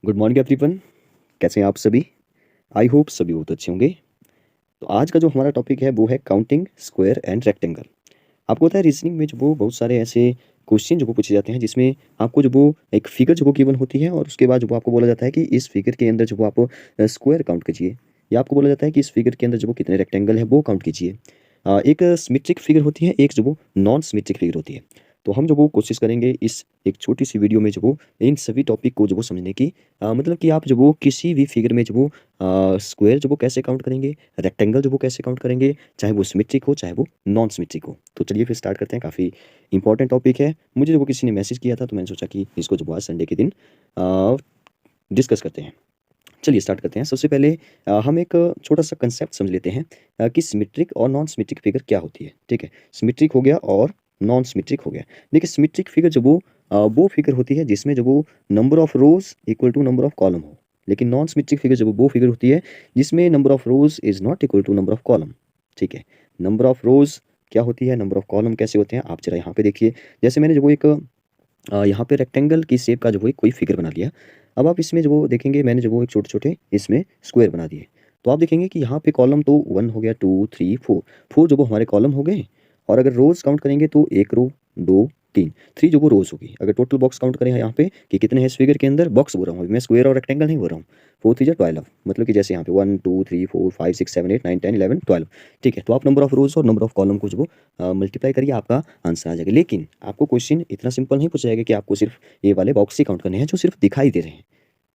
Good morning everyone. कैसे हैं आप सभी? आई होप सभी बहुत अच्छे होंगे। तो आज का जो हमारा टॉपिक है वो है काउंटिंग स्क्वायर एंड रेक्टेंगल। आपको पता है रीजनिंग में जो वो बहुत सारे ऐसे क्वेश्चन जो वो पूछे जाते हैं जिसमें आपको जो वो एक फिगर जो वो गिवन होती है और उसके बाद जो वो आपको बोला जाता है कि इस फिगर के अंदर जो वो आप स्क्वायर काउंट कीजिए, या आपको बोला जाता है कि इस फिगर के अंदर जो वो कितने रेक्टेंगल है वो काउंट कीजिए। एक सिमेट्रिक फिगर होती है, एक जो वो नॉन सिमेट्रिक फिगर होती है। तो हम जो वो कोशिश करेंगे इस एक छोटी सी वीडियो में जो वो इन सभी टॉपिक को जो वो समझने की, मतलब कि आप जो वो किसी भी फिगर में जो वो स्क्वायर जो वो कैसे काउंट करेंगे, रेक्टेंगल जो वो कैसे काउंट करेंगे, चाहे वो सिमेट्रिक हो चाहे वो नॉन सिमेट्रिक हो। तो चलिए फिर स्टार्ट करते हैं। काफ़ी इंपॉर्टेंट टॉपिक है। मुझे जो वो किसी ने मैसेज किया था तो मैंने सोचा कि इसको जो वो आज संडे के दिन डिस्कस करते हैं। चलिए स्टार्ट करते हैं। सबसे पहले हम एक छोटा सा कंसेप्ट समझ लेते हैं कि सिमेट्रिक और नॉन सिमेट्रिक फिगर क्या होती है। ठीक है, सिमेट्रिक हो गया और नॉन सिमेट्रिक हो गया। देखिए सिमेट्रिक फिगर जो वो फिगर होती है जिसमें जो वो number of rows equal to number of column हो। लेकिन नॉन सिमेट्रिक फिगर जो वो फिगर होती है जिसमें number of rows is not equal to number of column. ठीक है, नंबर ऑफ रोज क्या होती है, नंबर ऑफ कॉलम कैसे होते हैं, आप जरा यहाँ पे देखिए। जैसे मैंने जो वो एक यहाँ पे रेक्टेंगल की शेप का जो है कोई फिगर बना लिया। अब आप इसमें जो वो देखेंगे मैंने जो वो एक छोटे-छोटे इसमें स्क्वायर बना दिए। तो आप देखेंगे कि यहाँ पे कॉलम तो 1 हो गया, 2, 3, 4, 4 जो वो हमारे कॉलम हो गए। और अगर रोज़ काउंट करेंगे तो 1 रो, 2, 3, 3 जो वो रोज़ होगी। अगर टोटल बॉक्स काउंट करें यहाँ पे कि कितने हैं इस फिगर के अंदर, बॉक्स बोल रहा हूँ अभी मैं, स्क्वायर और रेक्टेंगल नहीं बोल रहा हूँ। 4 3 जा 12, मतलब कि जैसे यहाँ पे 1 2 3 4 5 6 7 8 9 10 11 12। ठीक है, तो आप नंबर ऑफ रोज़ और नंबर ऑफ कॉलम को जो वो मल्टीप्लाई करिए, आपका आंसर आ जाएगा। लेकिन आपको क्वेश्चन इतना सिंपल नहीं पूछा जाएगा कि आपको सिर्फ ये वाले बॉक्स ही काउंट करने हैं जो सिर्फ दिखाई दे रहे हैं।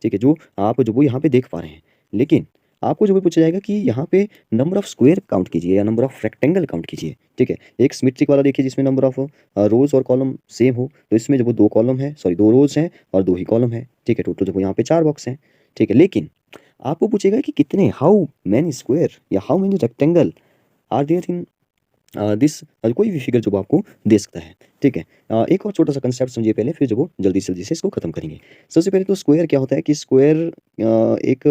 ठीक है, जो आप जो वो यहाँ पे देख पा रहे हैं। लेकिन आपको जो भी पूछा जाएगा कि यहाँ पे नंबर ऑफ स्क्वायर काउंट कीजिए या नंबर ऑफ रेक्टेंगल काउंट कीजिए। ठीक है, एक सिमेट्रिक वाला देखिए जिसमें नंबर ऑफ रोज और कॉलम सेम हो, तो इसमें जो वो 2 कॉलम है, सॉरी 2 रोज हैं और 2 ही कॉलम है। ठीक है, टोटल जो वो यहाँ पे 4 बॉक्स हैं। ठीक है, लेकिन आपको पूछेगा कि कितने, हाउ मैनी स्क्वायर या how many rectangle are there in this, कोई भी फिगर जो वो आपको दे सकता है। ठीक है, एक और छोटा सा कंसेप्ट समझिए पहले, फिर जो वो जल्दी से जल्दी से इसको खत्म करेंगे। सबसे पहले तो स्क्वायर क्या होता है कि स्क्वायर एक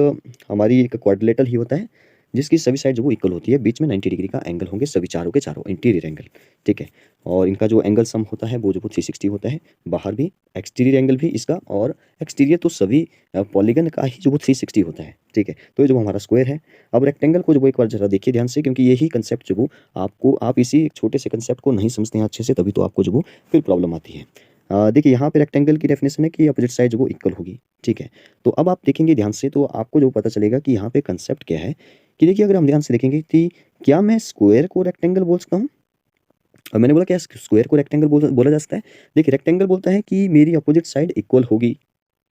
हमारी एक क्वाड्रिलेटरल ही होता है जिसकी सभी साइड जो वो इक्वल होती है, बीच में 90 डिग्री का एंगल होंगे सभी चारों के चारों इंटीरियर एंगल। ठीक है, और इनका जो एंगल सम होता है वो जो वो 360 होता है। बाहर भी एक्सटीरियर एंगल भी इसका, और एक्सटीरियर तो सभी पॉलीगन का ही जो वो 360 होता है। ठीक है, तो ये जो हमारा स्क्वायर है। अब रेक्टेंगल को जो वो एक बार जरा देखिए ध्यान से, क्योंकि यही कंसेप्ट जो वो आपको, आप इसी एक छोटे से कंसेप्ट को नहीं समझते हैं अच्छे से, तभी तो आपको जो वो फिर प्रॉब्लम आती है। देखिए यहाँ पे रेक्टेंगल की डेफिनेशन है कि अपोजिट साइड जो वो इक्वल होगी। ठीक है, तो अब आप देखेंगे ध्यान से तो आपको जो पता चलेगा कि यहाँ पे कंसेप्ट क्या है। कि देखिए अगर हम ध्यान से देखेंगे कि क्या मैं स्क्वायर को रेक्टेंगल बोल सकता हूँ? और मैंने बोला क्या स्क्वायर को रेक्टेंगल बोला जा सकता है? देखिए रेक्टेंगल बोलता है कि मेरी अपोजिट साइड इक्वल होगी।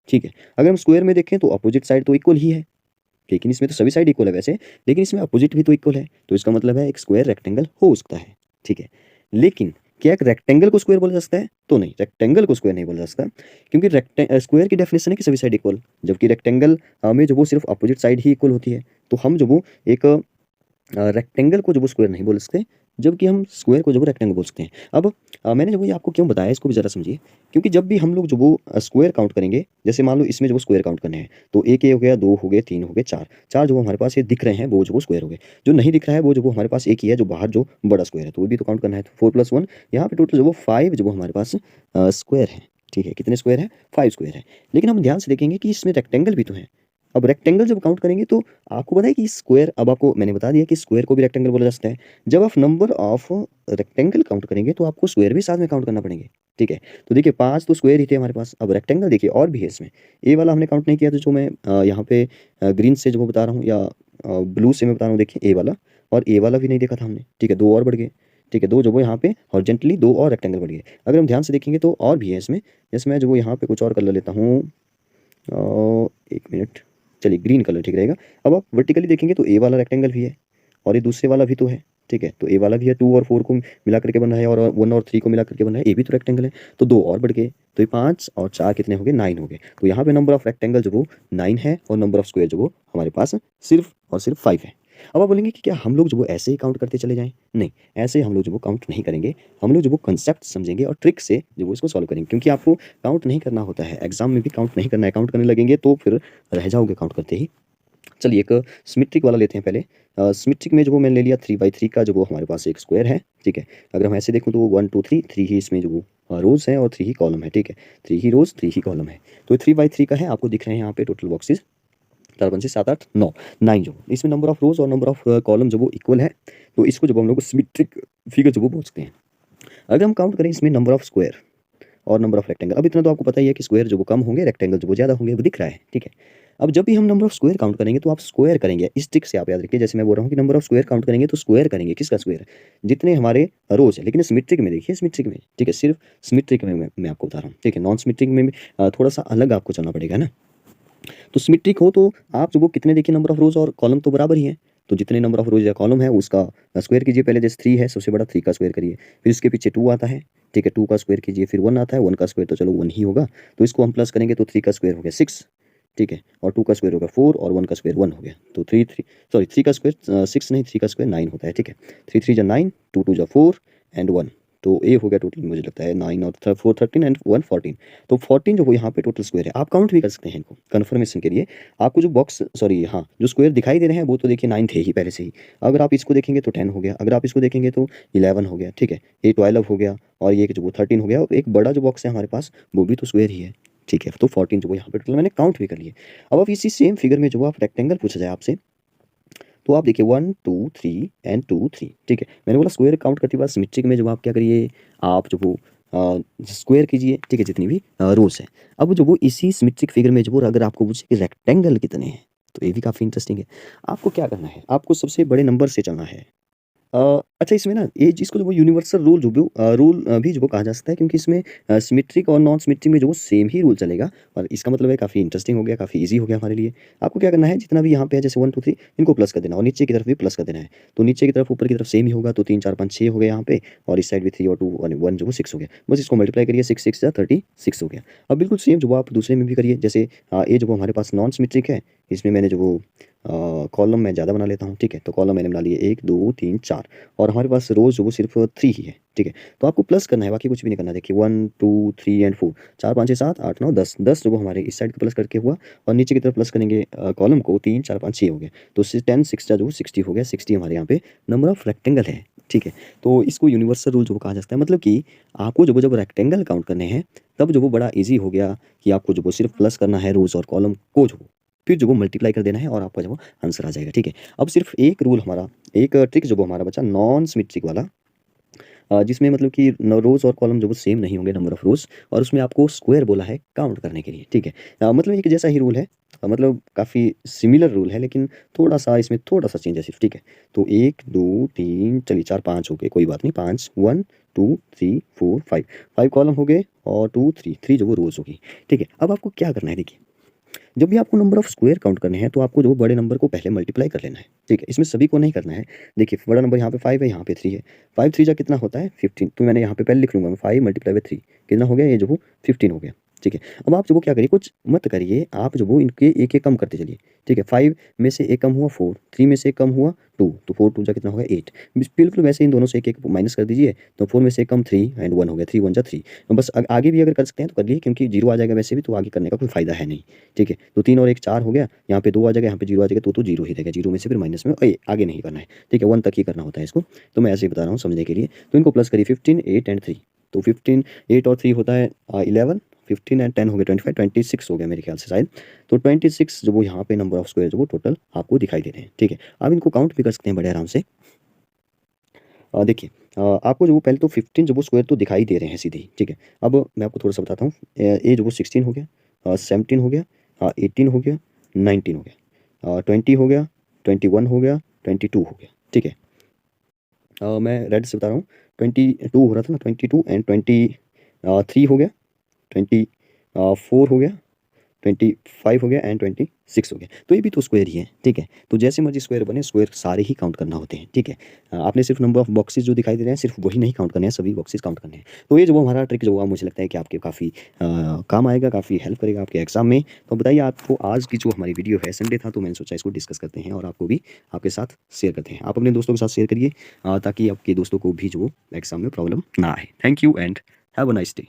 ठीक है, अगर हम स्क्वायर में देखें तो अपोजिट साइड तो इक्वल ही है, लेकिन इसमें तो सभी साइड इक्वल है वैसे, लेकिन इसमें अपोजिट भी तो इक्वल है, तो इसका मतलब है एक स्क्वायर रेक्टेंगल हो सकता है। ठीक है, लेकिन क्या एक रेक्टेंगल को स्क्वायर बोला जा सकता है? तो नहीं, रेक्टेंगल को स्क्वायर नहीं बोला जा सकता, क्योंकि स्क्वायर की डेफिनेशन है कि सभी साइड इक्वल, जबकि रेक्टेंगल में जो वो सिर्फ अपोजिट साइड ही इक्वल होती है। तो हम जो वो एक रेक्टेंगल को जो वो स्क्वायर नहीं बोल सकते, जबकि हम स्क्वायर को जो वो रेक्टेंगल बोल सकते हैं। अब मैंने जो वो ये आपको क्यों बताया इसको भी ज़रा समझिए। क्योंकि जब भी हम लोग जो वो स्क्वायर काउंट करेंगे, जैसे मान लो इसमें जो वो स्क्वायर काउंट करने हैं, तो 1 ये हो गया, 2 हो गए, 3 हो गए, 4, 4 जो हमारे पास ये दिख रहे हैं वो जो वो स्क्वायर हो गए। जो नहीं दिख रहा है वो जो वो हमारे पास एक ही है, जो बाहर जो बड़ा स्क्वायर है, तो वो भी तो काउंट करना है। तो 4 + 1 यहाँ पे टोटल जो वो 5 जो वो हमारे पास स्क्वायर है। ठीक है, कितने स्क्वायर है? 5 स्क्वायर है। लेकिन हम ध्यान से देखेंगे कि इसमें रेक्टेंगल भी तो है। अब रेक्टेंगल जब काउंट करेंगे तो आपको पता है कि स्क्वायर, अब आपको मैंने बता दिया कि स्क्वायर को भी रेक्टेंगल बोला जा सकता है। जब आप नंबर ऑफ रेक्टेंगल काउंट करेंगे तो आपको स्क्वायर भी साथ में काउंट करना पड़ेंगे। ठीक है, तो देखिए 5 तो स्क्वायर ही थे हमारे पास। अब रेक्टेंगल देखिए और भी है इसमें। ए वाला हमने काउंट नहीं किया, तो जो मैं यहाँ पे ग्रीन से जो वो बता रहा हूँ, या ब्लू से मैं बता रहा हूँ, देखिए ए वाला, और ए वाला भी नहीं देखा था हमने। ठीक है, 2 और बढ़ गए। ठीक है, 2 जो वो यहाँ पे हॉरिजॉन्टली 2 और रेक्टेंगल बढ़ गए। अगर हम ध्यान से देखेंगे तो और भी है इसमें। जैसे मैं जो वो यहाँ पे कुछ और कलर लेता हूँ, 1 मिनट, चलिए ग्रीन कलर ठीक रहेगा। अब आप वर्टिकली देखेंगे तो ए वाला रेक्टेंगल भी है, और ये दूसरे वाला भी तो है। ठीक है, तो ए वाला भी है, 2 और 4 को मिला करके बन रहा है, और 1 और 3 को मिला करके बन रहा है, ये भी तो रेक्टेंगल है। तो 2 और बढ़ गए, तो ये 5 और 4 कितने हो गए? 9 हो गए। तो यहाँ पे नंबर ऑफ रेक्टेंगल जो वो 9 है, और नंबर ऑफ स्क्वायर जो वो हमारे पास सिर्फ और सिर्फ 5 है। अब आप बोलेंगे कि क्या हम लोग जो वो ऐसे ही काउंट करते चले जाएं? नहीं, ऐसे हम लोग जो वो काउंट नहीं करेंगे। हम लोग जो वो कंसेप्ट समझेंगे और ट्रिक से जो वो इसको सॉल्व करेंगे, क्योंकि आपको काउंट नहीं करना होता है, एग्जाम में भी काउंट नहीं करना है। काउंट करने लगेंगे तो फिर रह जाओगे काउंट करते ही। चलिए एक सिमेट्रिक वाला लेते हैं पहले। सिमेट्रिक में जो वो मैंने ले लिया 3/3 का जो वो हमारे पास एक स्क्वायर है, ठीक है। अगर हम ऐसे देखूँ तो 1 2 3 3 ही इसमें जो वो रोज़ हैं और 3 ही कॉलम है, ठीक है। 3 ही रोज़ 3 ही कॉलम है। तो 3/3 का है, आपको दिख रहे हैं यहाँ पे टोटल बॉक्सेस 4 5 6 7 8 9 9 जो इसमें नंबर ऑफ रोज़ और नंबर ऑफ कॉलम जो वो इक्वल है, तो इसको जब हम लोग सिमेट्रिक फिगर जो वो बोल सकते हैं। अगर हम काउंट करें इसमें नंबर ऑफ स्क्वायर और नंबर ऑफ रेक्टेंगल, अब इतना तो आपको पता ही है कि स्क्वायर जो वो कम होंगे, रेक्टेंगल जो वो ज़्यादा होंगे, वो दिख रहा है, ठीक है। अब जब भी हम नंबर ऑफ स्क्वायर काउंट करेंगे तो आप स्क्वायर करेंगे, इस ट्रिक से आप याद रखिए। जैसे मैं बोल रहा हूँ कि नंबर ऑफ स्क्वायर काउंट करेंगे तो स्क्वायर करेंगे, किसका स्क्वायर? जितने हमारे रोज है। लेकिन सिमेट्रिक में देखिए, सिमेट्रिक में, ठीक है, सिर्फ सिमेट्रिक में मैं आपको बता रहा हूँ, ठीक है। नॉन सिमेट्रिक में थोड़ा सा अलग आपको चलना पड़ेगा ना। तो सिमेट्रिक हो तो आप जो वो कितने देखिए, नंबर ऑफ रोज और कॉलम तो बराबर ही है। तो जितने नंबर ऑफ रोज या कॉलम है उसका स्क्वायर कीजिए पहले। जैसे 3 है सबसे बड़ा, 3 का स्क्वायर करिए। फिर इसके पीछे 2 आता है, ठीक है, 2 का स्क्वायर कीजिए। फिर 1 आता है, 1 का स्क्वायर तो चलो 1 ही होगा, तो इसको हम प्लस करेंगे तो 3 का स्क्वायर हो गया 6, ठीक है। और 2 का स्क्वायर होगा 4 और 1 का स्क्वायर 1 हो गया। तो 3 का स्क्वायर 6 नहीं, 3 का स्क्वायर 9 होता है, ठीक है। 3 3 जा 9, 2 2 जा 4 एंड 1, तो ये हो गया टोटल, मुझे लगता है 9 और 4 13 एंड 1 14। तो 14 जो वो यहाँ पे टोटल स्क्वायर है। आप काउंट भी कर सकते हैं इनको कन्फर्मेशन के लिए। आपको जो बॉक्स सॉरी हाँ जो स्क्वायर दिखाई दे रहे हैं वो तो देखिए 9 थे ही पहले से ही। अगर आप इसको देखेंगे तो 10 हो गया, अगर आप इसको देखेंगे तो 11 हो गया, ठीक है। ये 12 हो गया और ये जो वो 13 हो गया, और एक बड़ा जो बॉक्स है हमारे पास वो भी तो स्क्वायर ही है, ठीक है। तो 14 जो वो यहाँ पे टोटल मैंने काउंट भी कर लिए। अब आप इसी सेम फिगर में जो आप रेक्टेंगल पूछा जाए आपसे, तो आप देखिए 1 2 3 एंड 2 3, ठीक है। मैंने बोला स्क्वायर काउंट करते बाद सिमेट्रिक में जब आप क्या करिए, आप जो वो स्क्वायर कीजिए, ठीक है, जितनी भी रोज है। अब जो वो इसी सिमेट्रिक फिगर में जो वो अगर आपको पूछे कि रेक्टेंगल कितने हैं, तो ये भी काफ़ी इंटरेस्टिंग है। आपको क्या करना है, आपको सबसे बड़े नंबर से चलना है। अच्छा, इसमें ना ये जिसको जो वो यूनिवर्सल रूल जो वो रूल भी जो वो कहा जा सकता है, क्योंकि इसमें सिमेट्रिक और नॉन सिमेट्रिक में जो वो सेम ही रूल चलेगा। और इसका मतलब है काफ़ी इंटरेस्टिंग हो गया, काफ़ी ईजी हो गया हमारे लिए। आपको क्या करना है, जितना भी यहाँ पे है जैसे 1 2 3 इनको प्लस कर देना और नीचे की तरफ भी प्लस कर देना है। तो नीचे की तरफ ऊपर की तरफ सेम ही होगा, तो 3 4 5 6 हो गए यहाँ पे, और इस साइड भी 3 और 2 और 1 जो वो 6 हो गया। बस इसको मल्टीप्लाई करिए, 6 6 जा 36 हो गया। अब बिल्कुल सेम जो वो आप दूसरे में भी करिए। जैसे ये जो वो हमारे पास नॉन सिमेट्रिक है, इसमें मैंने जो वो कॉलम मैं ज़्यादा बना लेता हूँ, ठीक है। तो कॉलम मैंने बना लिए 1 2 3 4, और हमारे पास रोज़ जो वो सिर्फ 3 ही है, ठीक है। तो आपको प्लस करना है, बाकी कुछ भी नहीं करना। देखिए 1 2 3 एंड 4, 4 5 6 7 8 9 10, 10 जो वो हमारे इस साइड का प्लस करके हुआ, और नीचे की तरफ प्लस करेंगे कॉलम को, 3 4 5 6 हो गया। तो 10 6 जो 60 हो गया। 60 हमारे यहाँ पे नंबर ऑफ रेक्टेंगल है, ठीक है। तो इसको यूनिवर्सल रूल जो कहा जाता है, मतलब कि आपको जब रेक्टेंगल काउंट करने हैं तब जो वो बड़ा ईजी हो गया कि आपको जो वो सिर्फ प्लस करना है रोज़ और कॉलम को, जो फिर जो वो मल्टीप्लाई कर देना है और आपका जो वो आंसर आ जाएगा, ठीक है। अब सिर्फ एक रूल हमारा, एक ट्रिक जो वो हमारा बचा नॉन सिमेट्रिक वाला, जिसमें मतलब कि रोज़ और कॉलम जो वो सेम नहीं होंगे, नंबर ऑफ रोज़, और उसमें आपको स्क्वायर बोला है काउंट करने के लिए, ठीक है। मतलब एक जैसा ही रूल है, मतलब काफ़ी सिमिलर रूल है, लेकिन थोड़ा-सा इसमें थोड़ा-सा चेंज है सिर्फ, ठीक है। तो 1 2 3 चलिए 4 5 हो गए, कोई बात नहीं, 5 1 2 3 4 5 5 कॉलम हो गए, और 2 3 3 जो वो रोज़ होगी, ठीक है। अब आपको क्या करना है, देखिए जब भी आपको नंबर ऑफ स्क्वायर काउंट करने हैं तो आपको जो बड़े नंबर को पहले मल्टीप्लाई कर लेना है, ठीक है। इसमें सभी को नहीं करना है। देखिए बड़ा नंबर यहाँ पे 5 है, यहाँ पे 3 है। 5 3 जा कितना होता है 15, तो मैंने यहाँ पे पहले लिख लूँगा मैं 5 मल्टीप्लाई बाय 3 कितना हो गया, ये जो वो 15 हो गया, ठीक है। अब आप जो वो क्या करिए, कुछ मत करिए, आप जो वो इनके एक एक कम करते चलिए, ठीक है। 5 में से एक कम हुआ 4, 3 में से एक कम हुआ 2, तो 4 2 जा कितना हो गया 8। बिल्कुल वैसे इन दोनों से एक एक माइनस कर दीजिए, तो 4 में से एक कम 3 एंड 1 हो गया, 3 1 जा 3। बस आगे भी अगर कर सकते हैं तो कर लिए, क्योंकि 0 आ जाएगा वैसे भी, तो आगे करने का कोई फ़ायदा है नहीं, ठीक है। तो 3 और 1 4 हो गया, यहाँ पे 2 आ जाएगा, यहाँ पे 0 आ जाएगा, तो 0 ही रहेगा। 0 में से फिर माइनस में आगे नहीं करना है, ठीक है। 1 तक ही करना होता है इसको, तो मैं ऐसे ही बता रहा हूँ समझने के लिए। तो इनको प्लस करिए 15 8 एंड 3, तो 15 8 और 3 होता है 11, 15 एंड 10 हो गया 25, 26 हो गया मेरे ख्याल से शायद। तो 26 जो वो यहाँ पे नंबर ऑफ स्क्वायर जो वो टोटल आपको दिखाई दे रहे हैं, ठीक है। आप इनको काउंट भी कर सकते हैं बड़े आराम से। देखिए आपको जो वो पहले तो 15 जो वो स्क्वायर तो दिखाई दे रहे हैं सीधे ही, ठीक है। अब मैं आपको थोड़ा सा बताता हूँ। ये जो वो 16 हो गया, 17 हो गया, 18 हो गया, 19 हो गया, 20 हो गया, 21 हो गया, 22 हो गया, ठीक है। मैं रेड से बता रहा हूँ, 22 हो रहा था ना, 22 एंड 23 हो गया, 24 हो गया, 25 हो गया एंड 26 हो गया। तो ये भी तो स्क्वायर ही है, ठीक है। तो जैसे मर्जी स्क्वायर बने, स्क्वायर सारे ही काउंट करना होते हैं, ठीक है। आपने सिर्फ नंबर ऑफ बॉक्सेस जो दिखाई दे रहे हैं सिर्फ वही नहीं काउंट करने हैं, सभी बॉक्सेस काउंट करने हैं। तो ये जो हमारा ट्रिक जो मुझे लगता है कि आपके काफ़ी काम आएगा, काफ़ी हेल्प करेगा आपके एग्जाम में। तो बताइए आपको आज की जो हमारी वीडियो है, संडे था तो मैंने सोचा इसको डिस्कस करते हैं और आपको भी आपके साथ शेयर करते हैं। आप अपने दोस्तों के साथ शेयर करिए, ताकि आपके दोस्तों को भी जो एग्जाम में प्रॉब्लम ना आए। Thank you and have a nice day.